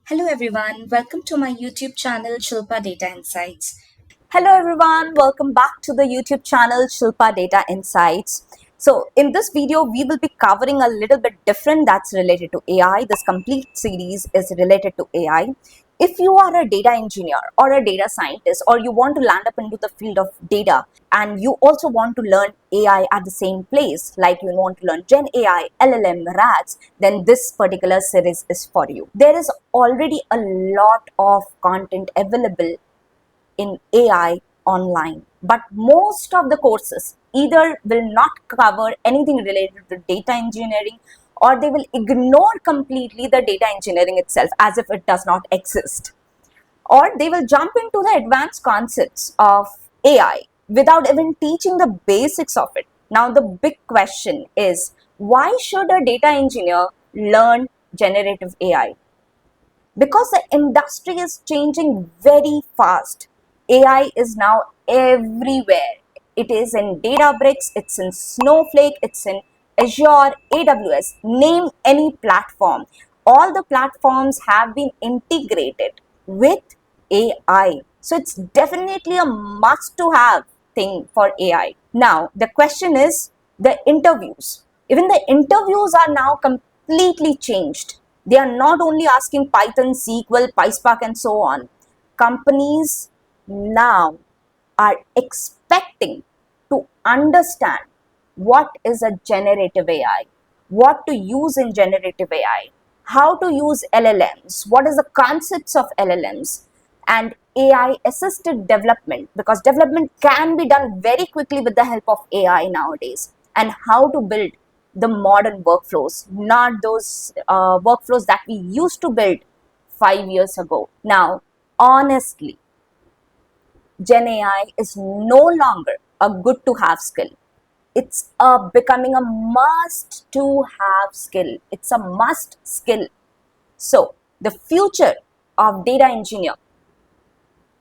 Hello everyone, welcome to my YouTube channel Shilpa Data Insights. Hello everyone, welcome back to the YouTube channel Shilpa Data Insights. So in this video, we will be covering a little bit different that's related to AI. This complete series is related to AI. If you are a data engineer or a data scientist, or you want to land up into the field of data, and you also want to learn AI at the same place, like you want to learn Gen AI, LLM, RAGs, then this particular series is for you. There is already a lot of content available in AI online. But most of the courses either will not cover anything related to data engineering, or they will ignore completely the data engineering itself as if it does not exist. Or they will jump into the advanced concepts of AI without even teaching the basics of it. Now, the big question is, why should a data engineer learn generative AI? Because the industry is changing very fast. AI is now everywhere. It is in Databricks, it's in Snowflake, it's in Azure, AWS, name any platform. All the platforms have been integrated with AI. So it's definitely a must to have thing for AI. Now, the question is the interviews. Even the interviews are now completely changed. They are not only asking Python, SQL, PySpark, and so on. Companies now are expecting to understand what is a generative AI, what to use in generative AI, how to use LLMs, what is the concepts of LLMs, and AI assisted development, because development can be done very quickly with the help of AI nowadays, and how to build the modern workflows, not those workflows that we used to build 5 years ago. Now, honestly, Gen AI is no longer a good to have skill. It's becoming a must to have skill. It's a must skill. So, the future of data engineer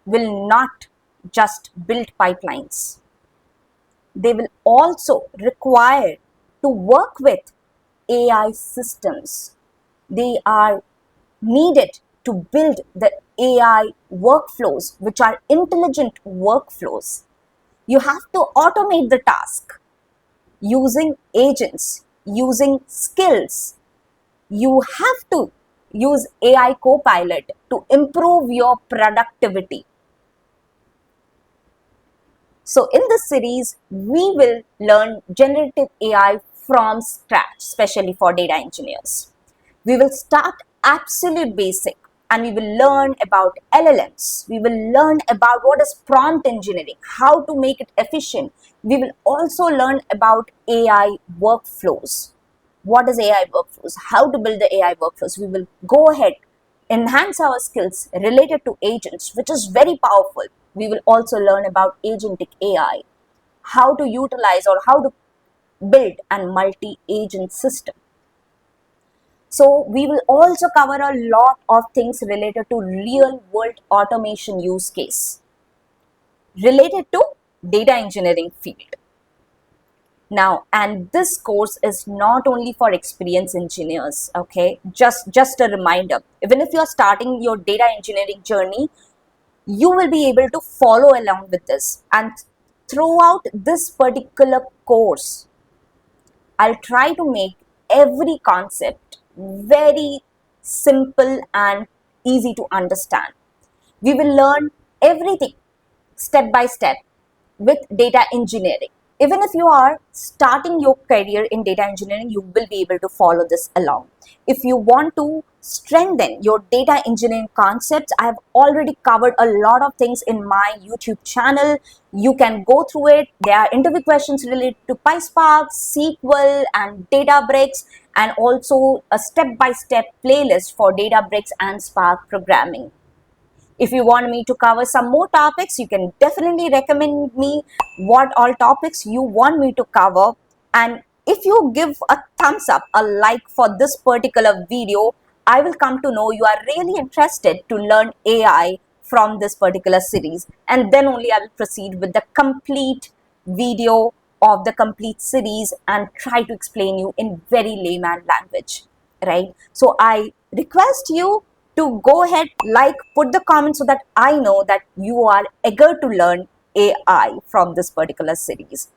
will not just build pipelines. They will also require to work with AI systems. They are needed to build the AI workflows, which are intelligent workflows. You have to automate the task using agents, using skills. You have to use AI Copilot to improve your productivity. So in this series, we will learn generative AI from scratch, especially for data engineers. We will start absolute basic, and we will learn about LLMs. We will learn about what is prompt engineering, how to make it efficient. We will also learn about AI workflows. What is AI workflows? How to build the AI workflows? We will go ahead, enhance our skills related to agents, which is very powerful. We will also learn about agentic AI, how to utilize or how to build a multi-agent system. So we will also cover a lot of things related to real world automation use case related to data engineering field. Now, and this course is not only for experienced engineers, okay? Just a reminder, even if you're starting your data engineering journey, you will be able to follow along with this. And throughout this particular course, I'll try to make every concept very simple and easy to understand. We will learn everything step by step with data engineering. Even if you are starting your career in data engineering, you will be able to follow this along. If you want to strengthen your data engineering concepts, I have already covered a lot of things in my YouTube channel. You can go through it. There are interview questions related to PySpark, SQL, and Databricks, and also a step-by-step playlist for Databricks and Spark programming. If you want me to cover some more topics, you can definitely recommend me what all topics you want me to cover. And if you give a thumbs up, a like for this particular video, I will come to know you are really interested to learn AI from this particular series. And then only I will proceed with the complete video of the complete series and try to explain you in very layman language, right? So I request you to go ahead, put the comment so that I know that you are eager to learn AI from this particular series.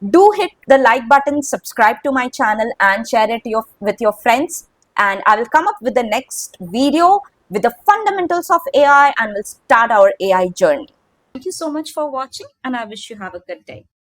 Do hit the like button, subscribe to my channel, and share it with your friends. And I will come up with the next video with the fundamentals of AI, and we'll start our AI journey. Thank you so much for watching, and I wish you have a good day.